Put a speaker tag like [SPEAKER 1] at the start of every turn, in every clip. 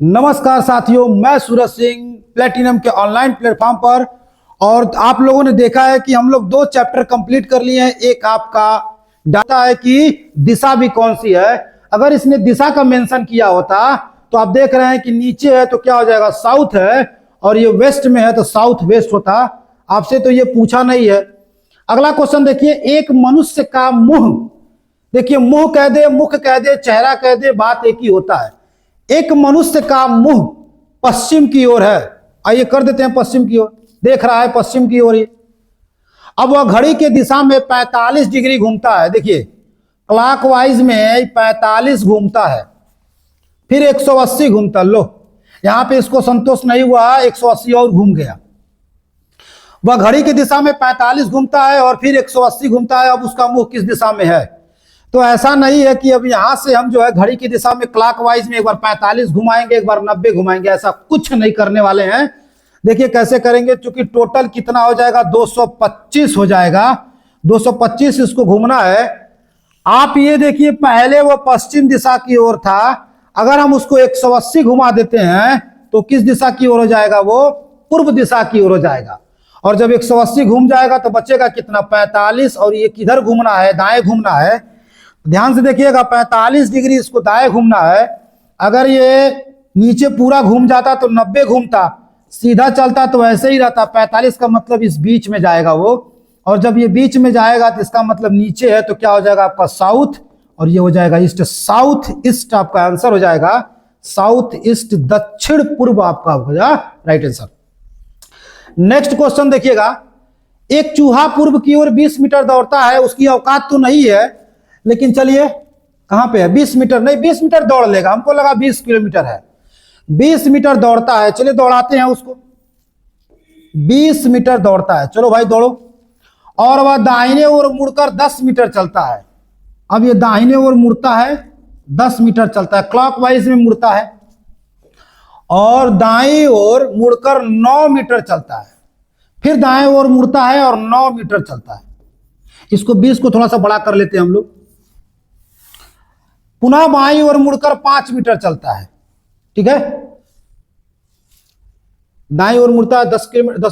[SPEAKER 1] नमस्कार साथियों, मैं सूरज सिंह प्लेटिनम के ऑनलाइन प्लेटफॉर्म पर। और आप लोगों ने देखा है कि हम लोग 2 चैप्टर कंप्लीट कर लिए हैं। एक आपका डाटा है कि दिशा भी कौन सी है। अगर इसने दिशा का मेंशन किया होता तो आप देख रहे हैं कि नीचे है तो क्या हो जाएगा, साउथ है, और ये वेस्ट में है तो साउथ वेस्ट होता। आपसे तो ये पूछा नहीं है। अगला क्वेश्चन देखिए, एक मनुष्य का मुंह, देखिए मुंह कह दे, मुख कह दे, चेहरा कह दे, बात एक ही होता है। एक मनुष्य का मुंह पश्चिम की ओर है। आइए कर देते हैं पश्चिम की ओर, देख रहा है पश्चिम की ओर। अब वह घड़ी के दिशा में 45 डिग्री घूमता है। देखिए क्लॉकवाइज में 45 घूमता है, फिर 180 घूमता। लो यहां पे इसको संतोष नहीं हुआ, 180 और घूम गया। वह घड़ी की दिशा में 45 घूमता है और फिर 180 घूमता है। अब उसका मुंह किस दिशा में है? तो ऐसा नहीं है कि अब यहां से हम जो है घड़ी की दिशा में क्लॉकवाइज में एक बार 45 घुमाएंगे, एक बार 90 घुमाएंगे, ऐसा कुछ नहीं करने वाले हैं। देखिए कैसे करेंगे, क्योंकि टोटल कितना हो जाएगा, 225 हो जाएगा। 225 इसको घूमना है। आप ये देखिए, पहले वो पश्चिम दिशा की ओर था, अगर हम उसको 180 घुमा देते हैं तो किस दिशा की ओर हो जाएगा, वो पूर्व दिशा की ओर हो जाएगा। और जब 180 घूम जाएगा तो बचेगा कितना, 45। और ये किधर घूमना है, दाएं घूमना है। ध्यान से देखिएगा, 45 डिग्री इसको दाएं घूमना है। अगर ये नीचे पूरा घूम जाता तो 90 घूमता, सीधा चलता तो ऐसे ही रहता। 45 का मतलब इस बीच में जाएगा वो, और जब ये बीच में जाएगा तो इसका मतलब नीचे है, तो क्या हो जाएगा आपका साउथ, और ये हो जाएगा ईस्ट। साउथ ईस्ट आपका आंसर हो जाएगा, साउथ ईस्ट, दक्षिण पूर्व आपका हो जाएगा राइट आंसर। नेक्स्ट क्वेश्चन देखिएगा, एक चूहा पूर्व की ओर 20 मीटर दौड़ता है। उसकी औकात तो नहीं है, लेकिन चलिए कहां पे है, 20 मीटर नहीं, 20 मीटर दौड़ लेगा। हमको लगा 20 किलोमीटर है। 20 मीटर दौड़ता है, चलिए दौड़ाते हैं उसको। 20 मीटर दौड़ता है, चलो भाई दौड़ो। और वह दाहिने ओर मुड़कर 10 मीटर चलता है। अब ये दाहिने ओर मुड़ता है, 10 मीटर चलता है, क्लॉकवाइज में मुड़ता है, और दाएं ओर मुड़कर 9 मीटर चलता है। फिर दाएं ओर मुड़ता है और 9 मीटर चलता है। इसको 20 को थोड़ा सा बड़ा कर लेते हैं हम लोग। पुनः बाईं ओर मुड़कर 5 मीटर चलता है। ठीक है, दाईं ओर मुड़ता है, 10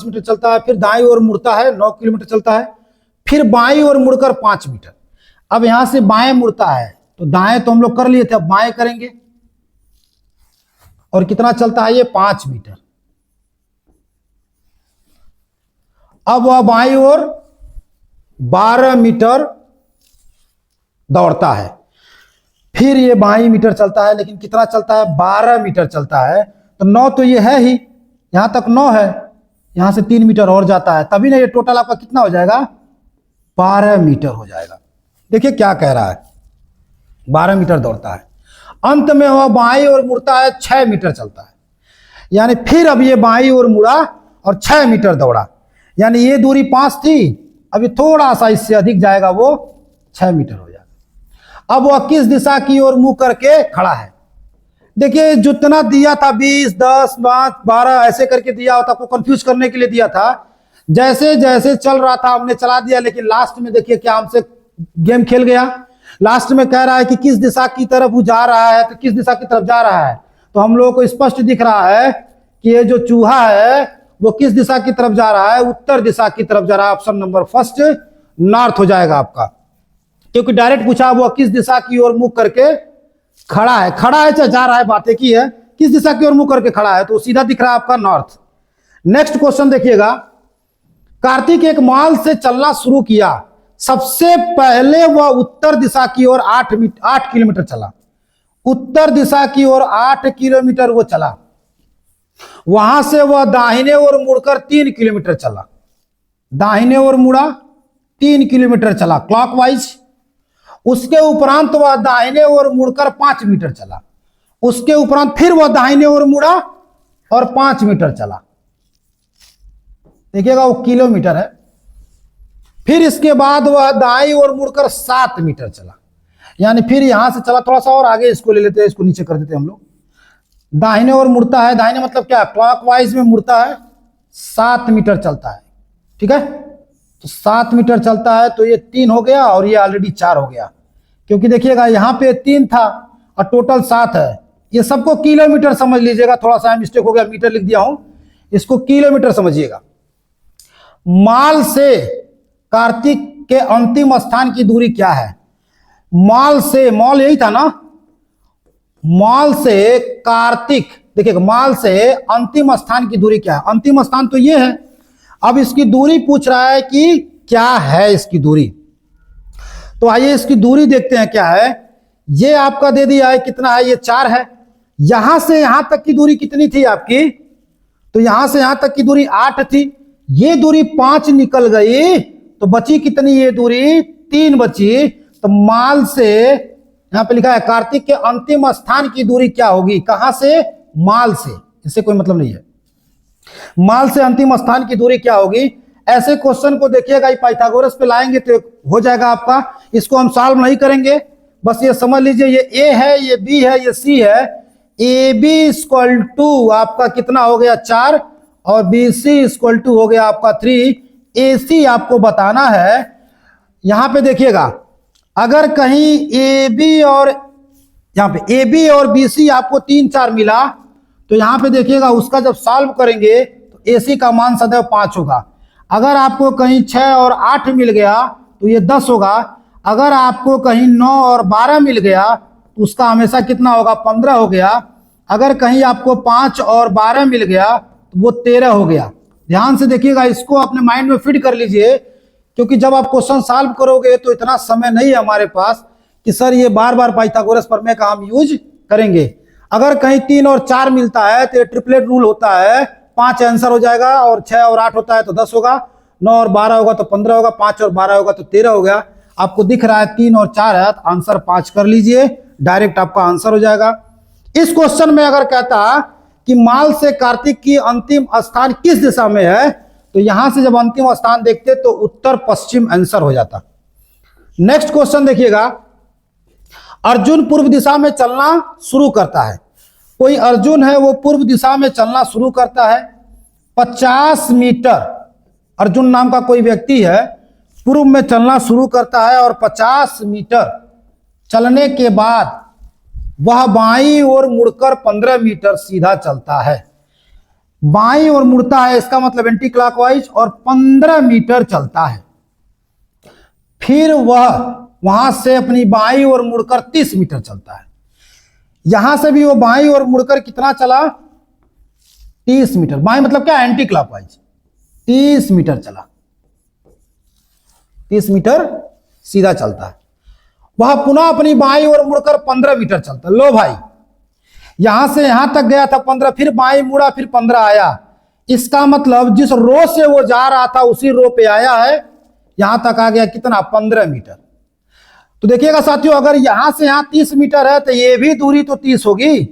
[SPEAKER 1] मीटर चलता है, फिर दाईं ओर मुड़ता है, 9 किलोमीटर चलता है, फिर बाईं ओर मुड़कर 5 मीटर। अब यहां से बाएं मुड़ता है, तो दाएं तो हम लोग कर लिए थे, अब बाएं करेंगे। और कितना चलता है ये, 5 मीटर। अब वह बाईं ओर 12 मीटर दौड़ता है। फिर ये 22 मीटर चलता है, लेकिन कितना चलता है, 12 मीटर चलता है। तो 9 तो ये है ही, यहां तक 9 है, यहां से 3 मीटर और जाता है, तभी ना ये टोटल आपका कितना हो जाएगा, 12 मीटर हो जाएगा। देखिए क्या कह रहा है, 12 मीटर दौड़ता है। अंत में वह बाईं ओर मुड़ता है, 6 मीटर चलता है। यानी फिर अब ये बाईं ओर मुड़ा और 6 मीटर दौड़ा, यानी ये दूरी 5 थी, अभी थोड़ा सा इससे अधिक जाएगा, वो 6 मीटर हो जाएगा। अब वह किस दिशा की ओर मुंह करके खड़ा है? देखिए जितना दिया था 20, 10, 5, 12 ऐसे करके दिया होता, आपको कंफ्यूज करने के लिए दिया था। जैसे जैसे चल रहा था हमने चला दिया, लेकिन लास्ट में देखिए क्या हमसे गेम खेल गया। लास्ट में कह रहा है कि किस दिशा की तरफ वो जा रहा है, तो किस दिशा की तरफ जा रहा है, तो हम लोगों को स्पष्ट दिख रहा है कि ये जो चूहा है वो किस दिशा की तरफ जा रहा है, उत्तर दिशा की तरफ जा रहा है। ऑप्शन नंबर फर्स्ट नॉर्थ हो जाएगा आपका, क्योंकि डायरेक्ट पूछा वो किस दिशा की ओर मुंह करके खड़ा है। खड़ा है चाहे जा रहा है, बातें की है, किस दिशा की ओर मुंह करके खड़ा है, तो सीधा दिख रहा है आपका नॉर्थ। नेक्स्ट क्वेश्चन देखिएगा, कार्तिक एक माल से चलना शुरू किया। सबसे पहले वह उत्तर दिशा की ओर 8 किलोमीटर चला। उत्तर दिशा की ओर 8 किलोमीटर वो चला। वहां से वह दाहिने ओर मुड़कर 3 किलोमीटर चला। दाहिने ओर मुड़ा, 3 किलोमीटर चला क्लॉकवाइज। उसके उपरांत वह दाहिने ओर मुड़कर 5 मीटर चला। उसके उपरांत फिर वह दाहिने ओर मुड़ा और 5 मीटर चला। देखिएगा वो किलोमीटर है। फिर इसके बाद वह दाईं ओर मुड़कर 7 मीटर चला। यानी फिर यहां से चला, थोड़ा सा और आगे इसको ले लेते हैं, इसको नीचे कर देते हैं हम लोग। दाहिने ओर मुड़ता है, दाहिने मतलब क्या, क्लॉकवाइज में मुड़ता है, 7 मीटर चलता है। ठीक है, तो 7 मीटर चलता है, तो ये 3 हो गया, और ये ऑलरेडी 4 हो गया, क्योंकि देखिएगा यहां पे 3 था और टोटल 7 है, ये सबको किलोमीटर समझ लीजिएगा, थोड़ा सा मिस्टेक हो गया, मीटर लिख दिया हूं, इसको किलोमीटर समझिएगा। माल से कार्तिक के अंतिम स्थान की दूरी क्या है? माल से, मॉल यही था ना, माल से कार्तिक, देखिएगा माल से अंतिम स्थान की दूरी क्या है? अंतिम स्थान तो ये है। अब इसकी दूरी पूछ रहा है कि क्या है इसकी दूरी। तो आइए इसकी दूरी देखते हैं क्या है। ये आपका दे दिया है, कितना है? ये 4 है। यहां से यहां तक की दूरी कितनी थी आपकी? तो यहां से यहां तक की दूरी 8 थी। ये दूरी 5 निकल गई, तो बची कितनी? ये दूरी 3 बची। तो माल से, यहां पे लिखा है कार्तिक के अंतिम स्थान की दूरी क्या होगी? कहां से? माल से। इससे कोई मतलब नहीं है। माल से अंतिम स्थान की दूरी क्या होगी? ऐसे क्वेश्चन को देखिएगा, पाइथागोरस पे लाएंगे तो हो जाएगा आपका। इसको हम सॉल्व नहीं करेंगे, बस ये समझ लीजिए, ये ए है, ये बी है, ये सी है। ए बी इक्वल टू आपका कितना हो गया? 4, और बी सी इक्वल टू हो गया आपका 3। ए सी आपको बताना है। यहां पे देखिएगा, अगर कहीं ए बी और, यहां पे ए बी और बी सी आपको 3, 4 मिला, तो यहां पे देखिएगा उसका जब सॉल्व करेंगे तो ए सी का मान सदैव 5 होगा। अगर आपको कहीं 6 और 8 मिल गया तो ये 10 होगा। अगर आपको कहीं 9 और 12 मिल गया तो उसका हमेशा कितना होगा? 15 हो गया। अगर कहीं आपको 5 और 12 मिल गया तो वो 13 हो गया। ध्यान से देखिएगा, इसको अपने माइंड में फिट कर लीजिए, क्योंकि जब आप क्वेश्चन सॉल्व करोगे तो इतना समय नहीं है हमारे पास कि सर ये बार बार पाइथागोरस प्रमेय का हम यूज करेंगे। अगर कहीं 3 और 4 मिलता है तो ये ट्रिपलेट रूल होता है, 5 आंसर हो जाएगा, और 6 और 8 होता है तो 10 होगा, 9 और 12 होगा तो 15 होगा, 5 और 12 होगा तो 13 हो गया। आपको दिख रहा है 3 और 4 है, तो आंसर 5 कर लीजिए, डायरेक्ट आपका आंसर हो जाएगा। इस क्वेश्चन में अगर कहता कि माल से कार्तिक की अंतिम स्थान किस दिशा में है, तो यहां से जब अंतिम स्थान देखते तो उत्तर पश्चिम आंसर हो जाता। नेक्स्ट क्वेश्चन देखिएगा, अर्जुन पूर्व दिशा में चलना शुरू करता है। कोई अर्जुन है, वो पूर्व दिशा में चलना शुरू करता है। 50 मीटर, अर्जुन नाम का कोई व्यक्ति है, पूर्व में चलना शुरू करता है, और 50 मीटर चलने के बाद वह बाईं ओर मुड़कर 15 मीटर सीधा चलता है। बाईं ओर मुड़ता है, इसका मतलब एंटी क्लॉकवाइज, और 15 मीटर चलता है। फिर वह वहां से अपनी बाईं ओर मुड़कर 30 मीटर चलता है। यहां से भी वो बाईं ओर मुड़कर कितना चला? 30 मीटर। बाईं मतलब क्या? Anti clockwise. 30 मीटर चला, 30 मीटर सीधा चलता है। वह पुनः अपनी बाईं ओर मुड़कर 15 मीटर चलता है। लो भाई, यहां से यहां तक गया था 15, फिर बाईं मुड़ा, फिर 15 आया। इसका मतलब जिस रो से वो जा रहा था उसी रो पे आया है, यहां तक आ गया कितना? 15 मीटर। तो देखिएगा साथियों, अगर यहां से यहां 30 मीटर है तो ये भी दूरी तो 30 होगी,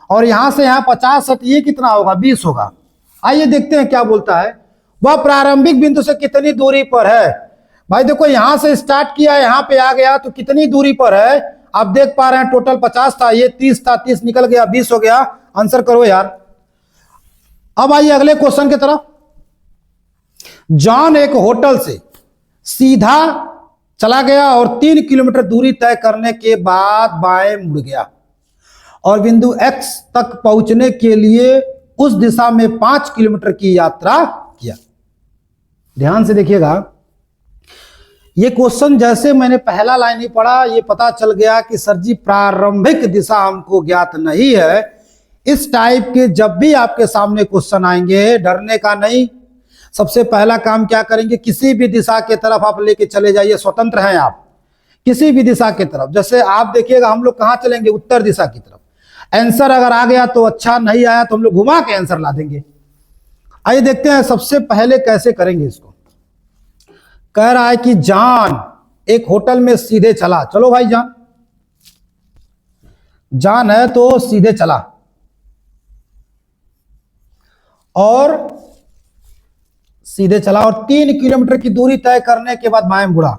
[SPEAKER 1] और यहां से यहां 50 है तो ये कितना होगा? 20 होगा। आइए देखते हैं क्या बोलता है। वह प्रारंभिक बिंदु से कितनी दूरी पर है? भाई देखो, यहां से स्टार्ट किया, यहां पे आ गया, तो कितनी दूरी पर है? आप देख पा रहे हैं टोटल 50 था, ये 30 था, 30 निकल गया, 20 हो गया। आंसर करो यार। अब आइए अगले क्वेश्चन की तरफ। जॉन एक होटल से सीधा चला गया और 3 किलोमीटर दूरी तय करने के बाद बाएं मुड़ गया, और बिंदु X तक पहुंचने के लिए उस दिशा में 5 किलोमीटर की यात्रा किया। ध्यान से देखिएगा, ये क्वेश्चन जैसे मैंने पहला लाइन ही पढ़ा, ये पता चल गया कि सर जी प्रारंभिक दिशा हमको ज्ञात नहीं है। इस टाइप के जब भी आपके सामने क्वेश्चन आएंगे, डरने का नहीं। सबसे पहला काम क्या करेंगे? किसी भी दिशा के तरफ आप लेके चले जाइए, स्वतंत्र हैं आप, किसी भी दिशा के तरफ। जैसे आप देखिएगा, हम लोग कहां चलेंगे? उत्तर दिशा की तरफ। आंसर अगर आ गया तो अच्छा, नहीं आया तो हम लोग घुमा के आंसर ला देंगे। आइए देखते हैं सबसे पहले कैसे करेंगे इसको। कह रहा है कि जॉन एक होटल में सीधे चला। चलो भाई, जॉन है तो सीधे चला, और सीधे चला, और 3 किलोमीटर की दूरी तय करने के बाद बाएं मुड़ा।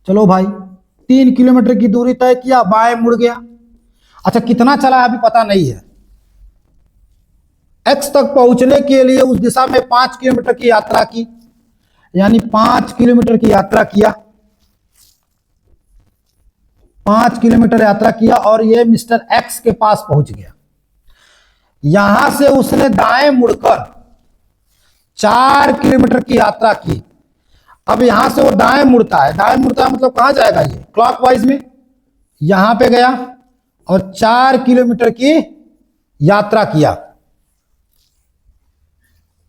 [SPEAKER 1] चलो भाई, 3 किलोमीटर की दूरी तय किया, बाएं मुड़ गया। अच्छा, कितना चला अभी पता नहीं है। X तक पहुंचने के लिए उस दिशा में 5 किलोमीटर की यात्रा की, यानी 5 किलोमीटर की यात्रा किया, 5 किलोमीटर यात्रा किया, और ये मिस्टर X के पास पहुंच गया। यहां से उसने दाएं मुड़कर 4 किलोमीटर की यात्रा की। अब यहां से वो दाएं मुड़ता है, दाएं मुड़ता है मतलब कहां जाएगा, ये क्लॉकवाइज में यहां पे गया और 4 किलोमीटर की यात्रा किया,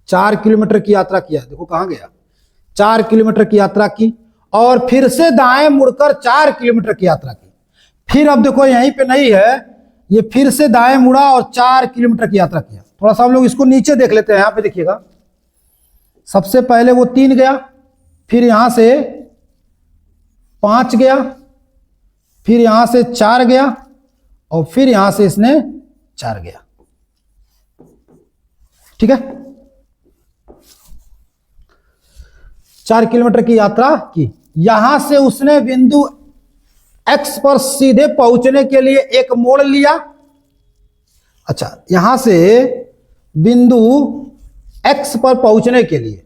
[SPEAKER 1] 4 किलोमीटर की यात्रा किया। देखो कहां गया, 4 किलोमीटर की यात्रा की और फिर से दाएं मुड़कर 4 किलोमीटर की यात्रा की। फिर अब देखो यहीं पे नहीं है, ये फिर से दाएं मुड़ा और 4 किलोमीटर की यात्रा किया। थोड़ा सा हम लोग इसको नीचे देख लेते हैं, यहां पे देखिएगा। सबसे पहले वो 3 गया, फिर यहां से 5 गया, फिर यहां से 4 गया और फिर यहां से इसने 4 गया। ठीक है, 4 किलोमीटर की यात्रा की। यहां से उसने बिंदु एक्स पर सीधे पहुंचने के लिए एक मोड़ लिया। अच्छा, यहां से बिंदु एक्स पर पहुंचने के लिए,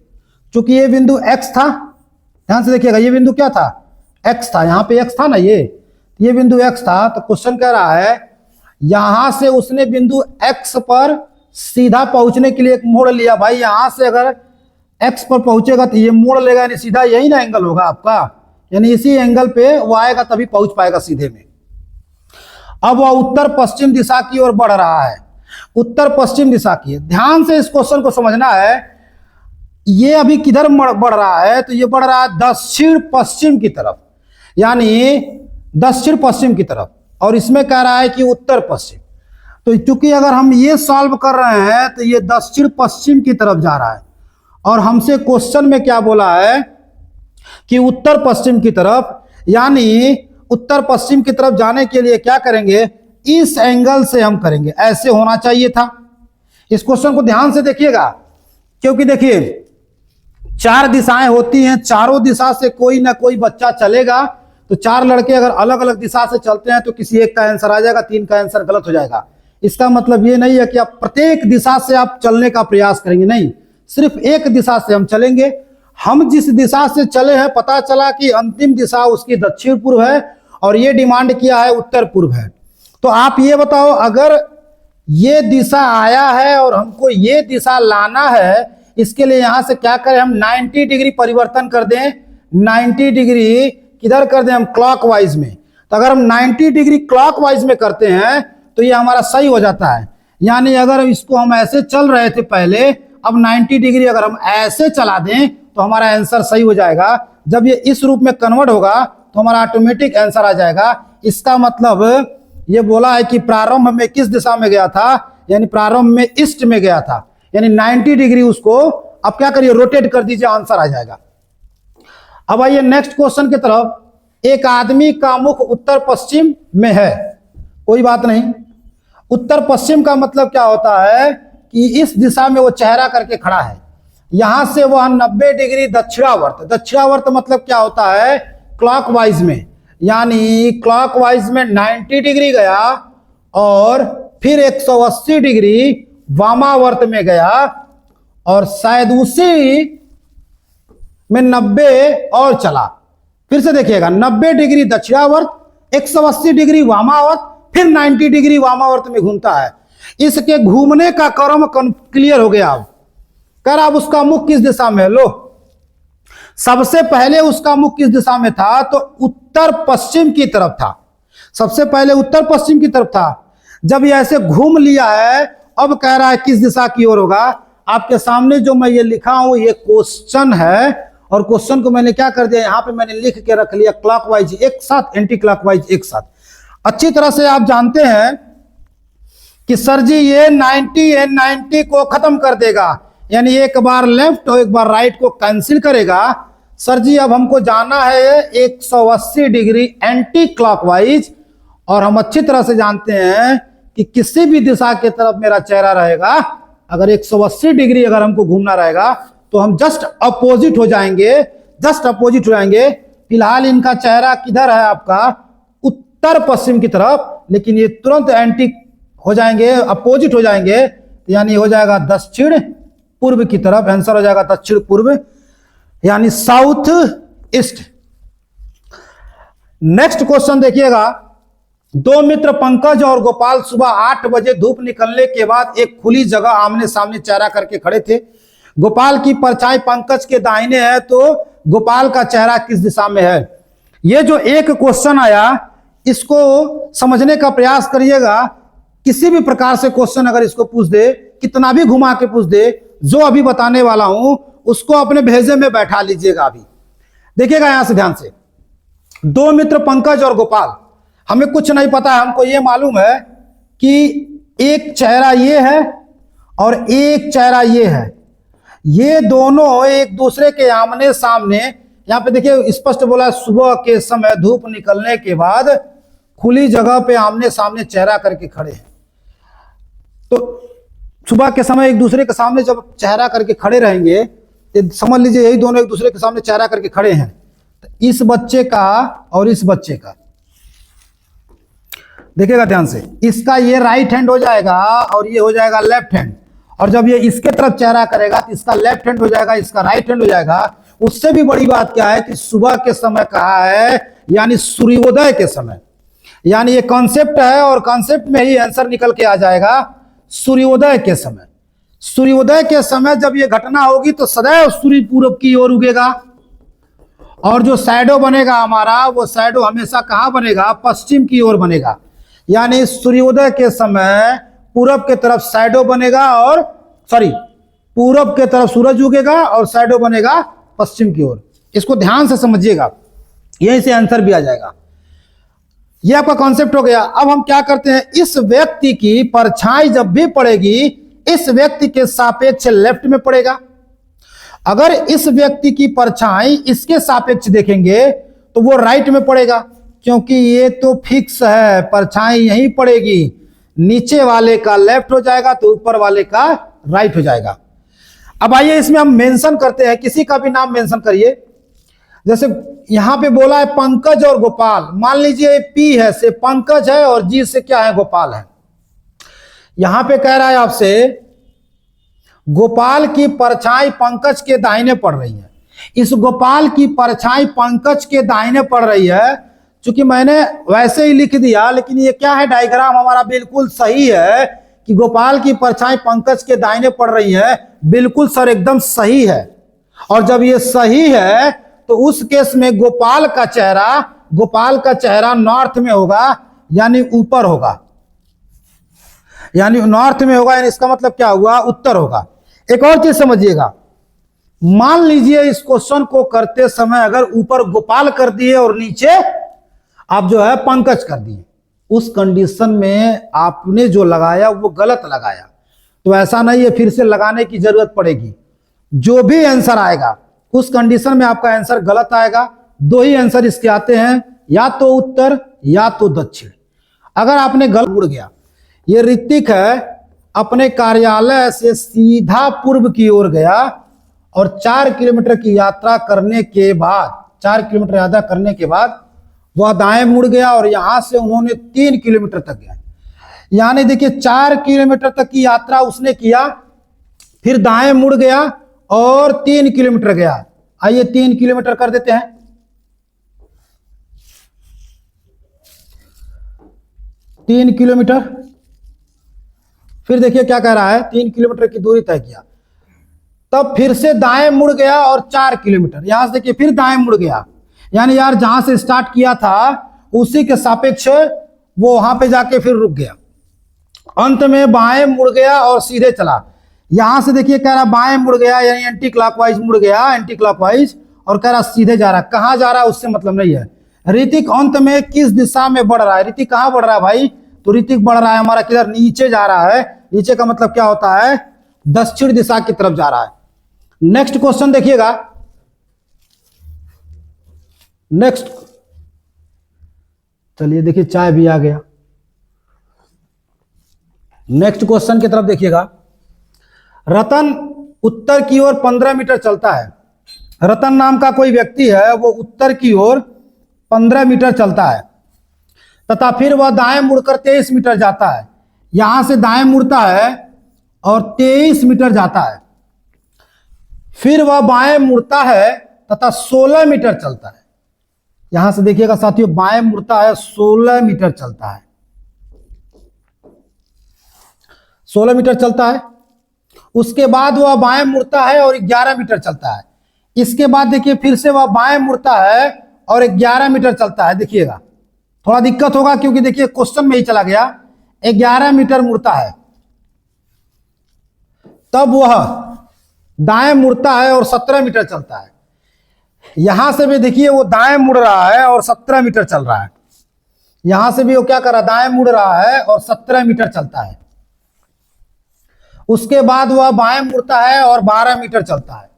[SPEAKER 1] चूंकि ये बिंदु एक्स था, ध्यान से देखिएगा, ये बिंदु क्या था, एक्स था, यहां पे एक्स था ना, ये बिंदु एक्स था। तो क्वेश्चन कह रहा है यहां से उसने बिंदु एक्स पर सीधा पहुंचने के लिए एक मोड़ लिया। भाई यहां से अगर एक्स पर पहुंचेगा तो ये मोड़ लेगा, यानी सीधा यही ना एंगल होगा आपका, यानी इसी एंगल पे वो आएगा तभी पहुंच पाएगा सीधे में। अब वह उत्तर पश्चिम दिशा की ओर बढ़ रहा है, उत्तर पश्चिम दिशा की। ध्यान से इस क्वेश्चन को समझना है, ये अभी किधर बढ़ रहा है, तो ये बढ़ रहा है दक्षिण पश्चिम की तरफ, यानी दक्षिण पश्चिम की तरफ, और इसमें कह रहा है कि उत्तर पश्चिम। तो चूंकि अगर हम ये सॉल्व कर रहे हैं तो ये दक्षिण पश्चिम की तरफ जा रहा है, और हमसे क्वेश्चन में क्या बोला है कि उत्तर पश्चिम की तरफ, यानी उत्तर पश्चिम की तरफ जाने के लिए क्या करेंगे, इस एंगल से हम करेंगे, ऐसे होना चाहिए था। इस क्वेश्चन को ध्यान से देखिएगा, क्योंकि देखिए 4 दिशाएं होती हैं, चारों दिशा से कोई ना कोई बच्चा चलेगा, तो 4 लड़के अगर अलग अलग दिशा से चलते हैं तो किसी एक का आंसर आ जाएगा, 3 का आंसर गलत हो जाएगा। इसका मतलब ये नहीं है कि आप प्रत्येक दिशा से आप चलने का प्रयास करेंगे, नहीं, सिर्फ एक दिशा से हम चलेंगे। हम जिस दिशा से चले हैं, पता चला कि अंतिम दिशा उसकी दक्षिण पूर्व है और ये डिमांड किया है उत्तर पूर्व है। तो आप ये बताओ, अगर ये दिशा आया है और हमको ये दिशा लाना है, इसके लिए यहां से क्या करें, हम 90 डिग्री परिवर्तन कर दें, 90 डिग्री किधर कर दें, हम क्लॉकवाइज में। तो अगर हम 90 डिग्री क्लॉकवाइज में करते हैं तो ये हमारा सही हो जाता है। यानी अगर इसको हम ऐसे चल रहे थे पहले, अब 90 डिग्री अगर हम ऐसे चला दें तो हमारा आंसर सही हो जाएगा। जब ये इस रूप में कन्वर्ट होगा तो हमारा ऑटोमेटिक आंसर आ जाएगा। इसका मतलब ये बोला है कि प्रारंभ में किस दिशा में गया था, यानी प्रारंभ में ईस्ट में गया था, यानी 90 डिग्री उसको अब क्या करिए, रोटेट कर दीजिए, आंसर आ जाएगा। अब आइए नेक्स्ट क्वेश्चन की तरफ। एक आदमी का मुख उत्तर पश्चिम में है, कोई बात नहीं। उत्तर पश्चिम का मतलब क्या होता है कि इस दिशा में वो चेहरा करके खड़ा है, यहां से वह 90 डिग्री दक्षिणावर्त, दक्षिणावर्त मतलब क्या होता है, क्लॉकवाइज में, यानी क्लॉकवाइज में 90 डिग्री गया और फिर 180 डिग्री वामावर्त में गया और शायद उसी में 90 और चला। फिर से देखिएगा, 90 डिग्री दक्षिणावर्त, 180 डिग्री वामावर्त, फिर 90 डिग्री वामावर्त में घूमता है। इसके घूमने का क्रम क्लियर हो गया। अब कर, अब उसका मुख किस दिशा में, लो सबसे पहले उसका मुख किस दिशा में था, तो उत्तर पश्चिम की तरफ था। सबसे पहले उत्तर पश्चिम की तरफ था। जब ये ऐसे घूम लिया है, अब कह रहा है किस दिशा की ओर होगा। आपके सामने जो मैं ये लिखा हूं ये क्वेश्चन है, और क्वेश्चन को मैंने क्या कर दिया, यहां पे मैंने लिख के रख लिया क्लॉकवाइज एक साथ, एंटी क्लॉकवाइज एक साथ। अच्छी तरह से आप जानते हैं कि सर जी ये 90 को खत्म कर देगा, यानी एक बार लेफ्ट और एक बार राइट को कैंसिल करेगा। सर जी अब हमको जाना है 180 डिग्री एंटी क्लॉकवाइज, और हम अच्छी तरह से जानते हैं कि किसी भी दिशा की तरफ मेरा चेहरा रहेगा, अगर 180 डिग्री अगर हमको घूमना रहेगा तो हम जस्ट अपोजिट हो जाएंगे, जस्ट अपोजिट हो जाएंगे। फिलहाल इनका चेहरा किधर है आपका, उत्तर पश्चिम की तरफ, लेकिन ये तुरंत एंटी हो जाएंगे, अपोजिट हो जाएंगे, यानी हो जाएगा दक्षिण पूर्व की तरफ। आंसर हो जाएगा दक्षिण पूर्व, यानी साउथ ईस्ट। नेक्स्ट क्वेश्चन देखिएगा, दो मित्र पंकज और गोपाल सुबह 8 बजे धूप निकलने के बाद एक खुली जगह आमने सामने चेहरा करके खड़े थे। गोपाल की परछाई पंकज के दाहिने है तो गोपाल का चेहरा किस दिशा में है। ये जो एक क्वेश्चन आया इसको समझने का प्रयास करिएगा। किसी भी प्रकार से क्वेश्चन अगर इसको पूछ दे, कितना भी घुमा के पूछ दे, जो अभी बताने वाला हूं उसको अपने भेजे में बैठा लीजिएगा। अभी देखिएगा यहां से ध्यान से, दो मित्र पंकज और गोपाल, हमें कुछ नहीं पता है, हमको ये मालूम है कि एक चेहरा ये है और एक चेहरा ये है। ये दोनों एक दूसरे के आमने सामने, यहां पे देखिए स्पष्ट बोला सुबह के समय धूप निकलने के बाद खुली जगह पे आमने सामने चेहरा करके खड़े हैं। तो सुबह के समय एक दूसरे के सामने जब चेहरा करके खड़े रहेंगे, समझ लीजिए यही दोनों एक दूसरे के सामने चेहरा करके खड़े हैं। तो इस बच्चे का और इस बच्चे का देखिएगा ध्यान से, इसका ये राइट हैंड हो जाएगा और ये हो जाएगा लेफ्ट हैंड। और जब ये इसके तरफ चेहरा करेगा तो इसका लेफ्ट हैंड हो जाएगा, इसका राइट हैंड हो जाएगा। उससे भी बड़ी बात क्या है कि सुबह के समय कहा है, यानी सूर्योदय के समय, यानी ये कॉन्सेप्ट है और कॉन्सेप्ट में ही आंसर निकल के आ जाएगा सूर्योदय के समय। सूर्योदय के समय जब ये घटना होगी तो सदैव सूर्य पूरब की ओर उगेगा और जो शैडो बनेगा हमारा, वो शैडो हमेशा कहां बनेगा, पश्चिम की ओर बनेगा। यानी सूर्योदय के समय पूरब के तरफ शैडो बनेगा और पूरब के तरफ सूरज उगेगा और शैडो बनेगा पश्चिम की ओर। इसको ध्यान से समझिएगा, यहीं से आंसर भी आ जाएगा। यह आपका कॉन्सेप्ट हो गया। अब हम क्या करते हैं, इस व्यक्ति की परछाई जब भी पड़ेगी इस व्यक्ति के सापेक्ष लेफ्ट में पड़ेगा। अगर इस व्यक्ति की परछाई इसके सापेक्ष देखेंगे तो वो राइट में पड़ेगा, क्योंकि ये तो फिक्स है, परछाई यहीं पड़ेगी। नीचे वाले का लेफ्ट हो जाएगा तो ऊपर वाले का राइट हो जाएगा। अब आइए इसमें हम मेंशन करते हैं, किसी का भी नाम मेंशन करिए। जैसे यहां पे बोला है पंकज और गोपाल, मान लीजिए पी है से पंकज है और जी से क्या है, गोपाल है। यहां पे कह रहा है आपसे गोपाल की परछाई पंकज के दाहिने पड़ रही है। इस गोपाल की परछाई पंकज के दाहिने पड़ रही है। चूंकि मैंने वैसे ही लिख दिया, लेकिन ये क्या है, डायग्राम हमारा बिल्कुल सही है कि गोपाल की परछाई पंकज के दाहिने पड़ रही है। बिल्कुल सर, एकदम सही है। और जब ये सही है तो उस केस में गोपाल का चेहरा नॉर्थ में होगा, यानी ऊपर होगा, यानी नॉर्थ में होगा। यानी इसका मतलब क्या हुआ, उत्तर होगा। एक और चीज समझिएगा, मान लीजिए इस क्वेश्चन को करते समय अगर ऊपर गोपाल कर दिए और नीचे आप जो है पंकज कर दिए, उस कंडीशन में आपने जो लगाया वो गलत लगाया। तो ऐसा नहीं है, फिर से लगाने की जरूरत पड़ेगी। जो भी आंसर आएगा उस कंडीशन में आपका आंसर गलत आएगा। दो ही आंसर इसके आते हैं, या तो उत्तर या तो दक्षिण। अगर आपने गलत मुड़ गया, ये ऋतिक है, अपने कार्यालय से सीधा पूर्व की ओर गया और 4 किलोमीटर की यात्रा करने के बाद वह दाएं मुड़ गया और यहां से उन्होंने 3 किलोमीटर तक गया। यानी देखिए 4 किलोमीटर तक की यात्रा उसने किया, फिर दाएं मुड़ गया और 3 किलोमीटर गया। आइए 3 किलोमीटर कर देते हैं। 3 किलोमीटर, फिर देखिए क्या कह रहा है, 3 किलोमीटर की दूरी तय किया, तब फिर से दाएं मुड़ गया और 4 किलोमीटर, यहां से देखिए फिर दाएं मुड़ गया। यानी यार जहां से स्टार्ट किया था उसी के सापेक्ष वो वहां पे जाके फिर रुक गया। अंत में बाएं मुड़ गया और सीधे चला। यहां से देखिए कह रहा बाएं मुड़ गया, यानी एंटी क्लॉकवाइज मुड़ गया, एंटी क्लॉकवाइज, और कह रहा सीधे जा रहा। कहां जा रहा है उससे मतलब नहीं है। ऋतिक अंत में किस दिशा में बढ़ रहा है, ऋतिक कहां बढ़ रहा है भाई, तो ऋतिक बढ़ रहा है हमारा किधर, नीचे जा रहा है। नीचे का मतलब क्या होता है, दक्षिण दिशा की तरफ जा रहा है। नेक्स्ट क्वेश्चन देखिएगा, नेक्स्ट, चलिए देखिए चाय भी आ गया। नेक्स्ट क्वेश्चन की तरफ देखिएगा। रतन उत्तर की ओर 15 मीटर चलता है। रतन नाम का कोई व्यक्ति है, वो उत्तर की ओर 15 मीटर चलता है तथा फिर वह दाएं मुड़कर 23 मीटर जाता है। यहां से दाएं मुड़ता है और 23 मीटर जाता है। फिर वह बाएं मुड़ता है तथा 16 मीटर चलता है। यहां से देखिएगा साथियों, बाएं मुड़ता है 16 मीटर चलता है, 16 मीटर चलता है। उसके बाद वह बाएं मुड़ता है और 11 मीटर चलता है। इसके बाद देखिए फिर से वह बाएं मुड़ता है और 11 मीटर चलता है। देखिएगा थोड़ा दिक्कत होगा क्योंकि देखिए क्वेश्चन में ही चला गया, 11 मीटर मुड़ता है, तब वह दाएं मुड़ता है और 17 मीटर चलता है। यहां से भी देखिए वो दाएं मुड़ रहा है और 17 मीटर चल रहा है। यहां से भी वो क्या कर रहा है, दाएं मुड़ रहा है और 17 मीटर चलता है। उसके बाद वह बाएं मुड़ता है और 12 मीटर चलता है।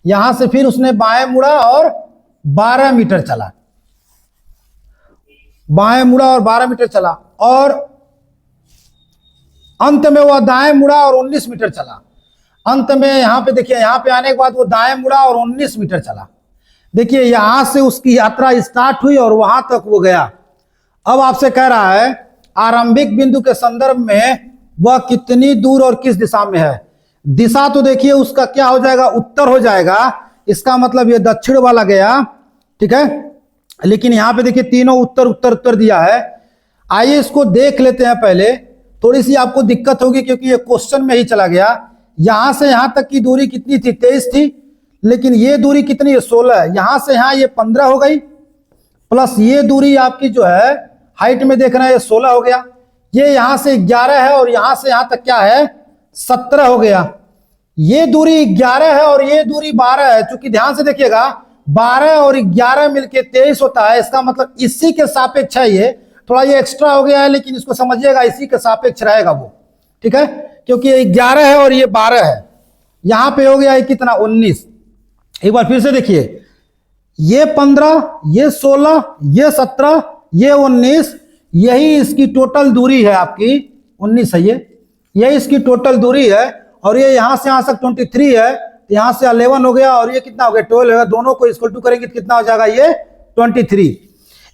[SPEAKER 1] यहां से फिर उसने बाएं मुड़ा और 12 मीटर चला, बाएं मुड़ा और 12 मीटर चला, और अंत में वह दाएं मुड़ा और 19 मीटर चला। अंत में यहां पे देखिए, यहां पे आने के बाद वो दाएं मुड़ा और 19 मीटर चला। देखिए यहां से उसकी यात्रा स्टार्ट हुई और वहां तक वो गया। अब आपसे कह रहा है आरंभिक बिंदु के संदर्भ में वह कितनी दूर और किस दिशा में है। दिशा तो देखिए उसका क्या हो जाएगा, उत्तर हो जाएगा। इसका मतलब ये दक्षिण वाला गया, ठीक है। लेकिन यहां पे देखिए तीनों उत्तर उत्तर उत्तर दिया है। आइए इसको देख लेते हैं पहले। थोड़ी सी आपको दिक्कत होगी क्योंकि ये क्वेश्चन में ही चला गया। यहां से यहां तक की दूरी कितनी थी, 23 थी, लेकिन ये दूरी कितनी है, 16 है। यहां से यहां ये 15 हो गई, प्लस ये दूरी आपकी जो है हाइट में देख रहे हैं ये 16 हो गया। ये यहां से 11 है और यहां से यहां तक क्या है, 17 हो गया। ये दूरी 11 है और ये दूरी 12 है। चूंकि ध्यान से देखिएगा 12 और 11 मिलके 23 होता है। इसका मतलब इसी के सापेक्ष है। ये थोड़ा ये एक्स्ट्रा हो गया है, लेकिन इसको समझिएगा इसी के सापेक्ष रहेगा वो, ठीक है। क्योंकि ये 11 है और ये 12 है। यहां पे हो गया है कितना, 19। एक बार फिर से देखिए, ये 15, ये 16, ये 17, ये 19, यही इसकी टोटल दूरी है आपकी, 19 है ये इसकी टोटल दूरी है। और ये यहां से यहां तक 23 है, तो यहां से 11 हो गया और ये कितना हो गया, 12 होगा। दोनों को इक्वल टू करेंगे तो कितना हो जाएगा, ये 23।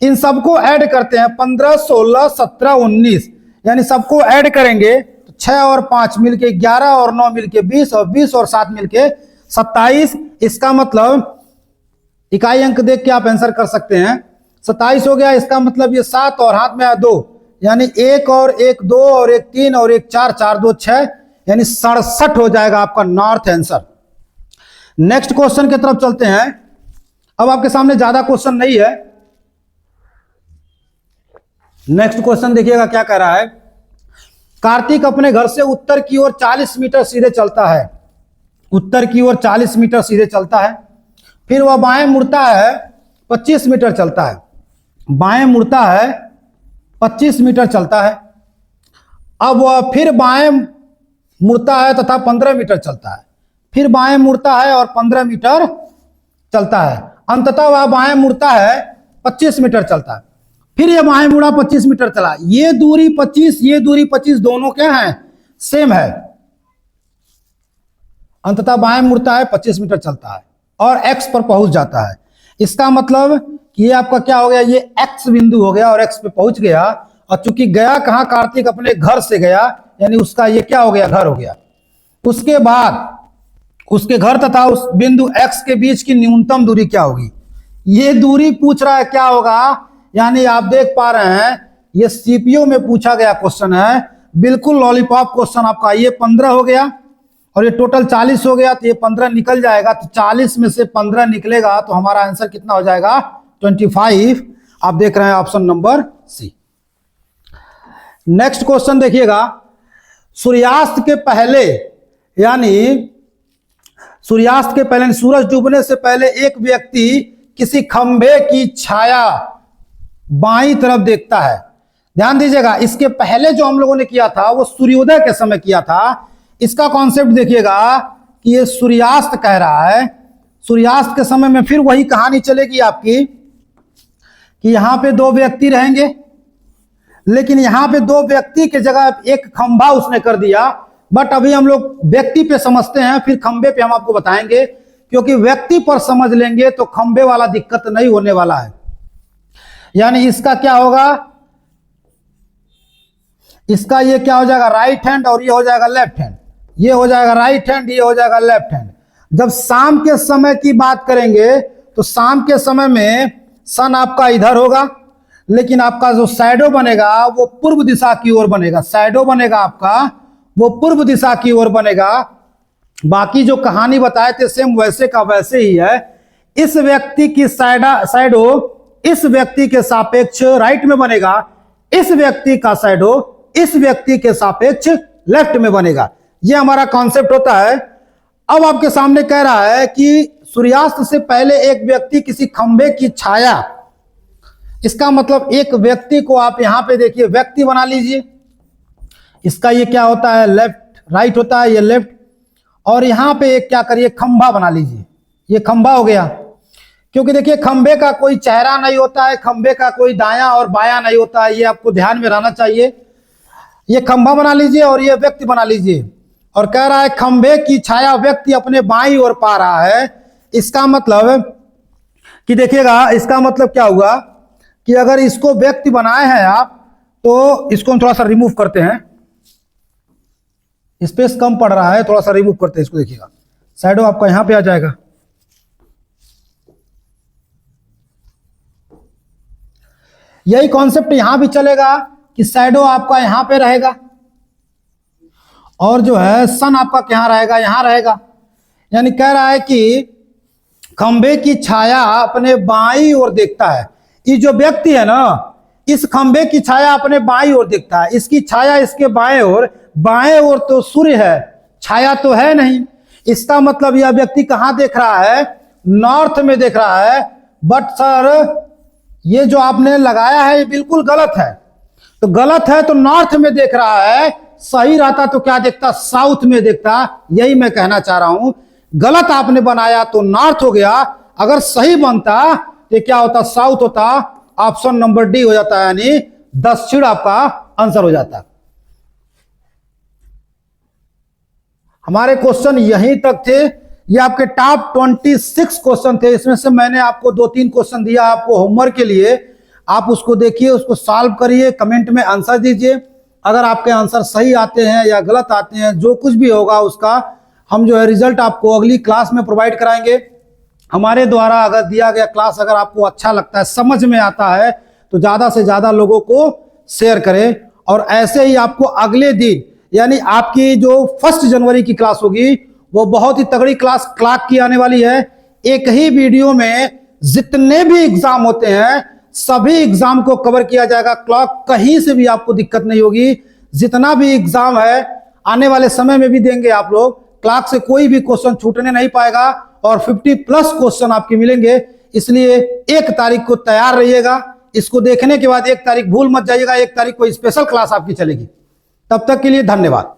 [SPEAKER 1] इन सबको ऐड करते हैं, 15, 16, 17, 19, यानी सबको ऐड करेंगे तो 6 और 5 मिलके 11 और 9 मिलके 20 और 20 और 7 मिलके 27। इसका मतलब इकाई अंक देख के आप आंसर कर सकते हैं। 27 हो गया। इसका मतलब ये 7 और हाथ में 2, यानी 1 और 1 2 और 1 3 और 1 4, 4 2 6, यानी 67 हो जाएगा आपका नॉर्थ आंसर। नेक्स्ट क्वेश्चन की तरफ चलते हैं। अब आपके सामने ज्यादा क्वेश्चन नहीं है। नेक्स्ट क्वेश्चन देखिएगा क्या कह रहा है। कार्तिक अपने घर से उत्तर की ओर 40 मीटर सीधे चलता है, उत्तर की ओर 40 मीटर सीधे चलता है। फिर वह बाएं मुड़ता है, 25 मीटर चलता है। बाएं मुड़ता है, 25 मीटर चलता है। अब वह फिर बाएं मुड़ता है तथा 15 मीटर चलता है। फिर बाएं मुड़ता है और 15 मीटर चलता है। अंततः वह बाएं मुड़ता है, 25 मीटर चलता है। फिर यह बाएं मुड़ा, 25 मीटर चला। ये दूरी 25, ये दूरी 25, दोनों क्या है, सेम है। अंततः बाएं मुड़ता है, 25 मीटर चलता है और एक्स पर पहुंच जाता है। इसका मतलब कि ये आपका क्या हो गया, ये एक्स बिंदु हो गया और एक्स पे पहुंच गया। और चूंकि गया कहां, कार्तिक अपने घर से गया, यानी उसका ये क्या हो गया, घर हो गया। उसके बाद उसके घर तथा उस बिंदु एक्स के बीच की न्यूनतम दूरी क्या होगी, ये दूरी पूछ रहा है क्या होगा। यानी आप देख पा रहे हैं ये सीपीयू में पूछा गया क्वेश्चन है, बिल्कुल लॉलीपॉप क्वेश्चन आपका। ये 15 हो गया और ये टोटल 40 हो गया, तो ये 15 निकल जाएगा। तो 40 में से 15 निकलेगा तो हमारा आंसर कितना हो जाएगा, 25। आप देख रहे हैं option number C. Next question देखिएगा। सूर्यास्त के पहले, यानी सूर्यास्त के पहले, सूरज डूबने से पहले एक व्यक्ति किसी खंभे की छाया बाईं तरफ देखता है। ध्यान दीजिएगा, इसके पहले जो हम लोगों ने किया था वो सूर्योदय के समय किया था। इसका कॉन्सेप्ट देखिएगा कि ये सूर्यास्त कह रहा है। सूर्यास्त के समय में फिर वही कहानी चलेगी आपकी कि यहां पे 2 व्यक्ति रहेंगे, लेकिन यहां पे 2 व्यक्ति के जगह एक खंभा उसने कर दिया। बट अभी हम लोग व्यक्ति पे समझते हैं, फिर खंभे पे हम आपको बताएंगे, क्योंकि व्यक्ति पर समझ लेंगे तो खंभे वाला दिक्कत नहीं होने वाला है। यानी इसका क्या होगा, इसका ये क्या हो जाएगा, राइट हैंड, और ये हो जाएगा लेफ्ट हैंड। ये हो जाएगा राइट हैंड, ये हो जाएगा लेफ्ट हैंड। जब शाम के समय की बात करेंगे तो शाम के समय में सन आपका इधर होगा, लेकिन आपका जो शैडो बनेगा वो पूर्व दिशा की ओर बनेगा। शैडो बनेगा आपका वो पूर्व दिशा की ओर बनेगा। बाकी जो कहानी बताए थे सेम वैसे का वैसे ही है। इस व्यक्ति की शैडो इस व्यक्ति के सापेक्ष राइट में बनेगा, इस व्यक्ति का शैडो इस व्यक्ति के सापेक्ष लेफ्ट में बनेगा। यह हमारा कॉन्सेप्ट होता है। अब आपके सामने कह रहा है कि सूर्यास्त से पहले एक व्यक्ति किसी खंभे की छाया, इसका मतलब एक व्यक्ति को आप यहां पे देखिए व्यक्ति बना लीजिए। इसका ये क्या होता है, लेफ्ट राइट होता है, ये लेफ्ट। और यहां पे एक क्या करिए, खंभा बना लीजिए। ये खंभा हो गया, क्योंकि देखिए खंभे का कोई चेहरा नहीं होता है, खंभे का कोई दायां और बायां नहीं होता है, ये आपको ध्यान में रहना चाहिए। ये खंभा बना लीजिए और ये व्यक्ति बना लीजिए। और कह रहा है खंभे की छाया व्यक्ति अपने बाईं ओर पा रहा है। इसका मतलब कि देखिएगा, इसका मतलब क्या हुआ कि अगर इसको व्यक्ति बनाए हैं आप, तो इसको हम थोड़ा सा रिमूव करते हैं, स्पेस कम पड़ रहा है, थोड़ा सा रिमूव करते हैं इसको। देखिएगा शैडो आपका यहां पे आ जाएगा। यही कॉन्सेप्ट यहां भी चलेगा कि शैडो आपका यहां पे रहेगा और जो है सन आपका कहां रहेगा, यहां रहेगा। यानी कह रहा है कि खंभे की छाया अपने बाईं ओर देखता है। ये जो व्यक्ति है ना, इस खंभे की छाया अपने बाईं ओर देखता है, इसकी छाया इसके बाएं ओर तो सूर्य है, छाया तो है नहीं। इसका मतलब यह व्यक्ति कहां देख रहा है, नॉर्थ में देख रहा है। बट सर ये जो आपने लगाया है ये बिल्कुल गलत है। तो गलत है तो नॉर्थ में देख रहा है, सही रहता तो क्या देखता, साउथ में देखता। यही मैं कहना चाह रहा हूं, गलत आपने बनाया तो नॉर्थ हो गया, अगर सही बनता तो क्या होता, साउथ होता। ऑप्शन नंबर डी हो जाता है, यानी दक्षिण आपका आंसर हो जाता। हमारे क्वेश्चन यहीं तक थे। ये आपके टॉप 26 क्वेश्चन थे। इसमें से मैंने आपको 2-3 क्वेश्चन दिया आपको होमवर्क के लिए। आप उसको देखिए, उसको सॉल्व करिए, कमेंट में आंसर दीजिए। अगर आपके आंसर सही आते हैं या गलत आते हैं, जो कुछ भी होगा उसका हम जो है रिजल्ट आपको अगली क्लास में प्रोवाइड कराएंगे। हमारे द्वारा अगर दिया गया क्लास अगर आपको अच्छा लगता है, समझ में आता है, तो ज़्यादा से ज़्यादा लोगों को शेयर करें। और ऐसे ही आपको अगले दिन, यानी आपकी जो 1 जनवरी की क्लास होगी, वो बहुत ही तगड़ी क्लास क्लॉक की आने वाली है। एक ही वीडियो में जितने भी एग्जाम होते हैं सभी एग्जाम को कवर किया जाएगा। क्लॉक कहीं से भी आपको दिक्कत नहीं होगी। जितना भी एग्जाम है आने वाले समय में भी देंगे आप लोग। क्लॉक से कोई भी क्वेश्चन छूटने नहीं पाएगा और 50+ क्वेश्चन आपके मिलेंगे। इसलिए 1 तारीख को तैयार रहिएगा। इसको देखने के बाद 1 तारीख भूल मत जाइएगा, 1 तारीख को स्पेशल क्लास आपकी चलेगी। तब तक के लिए धन्यवाद।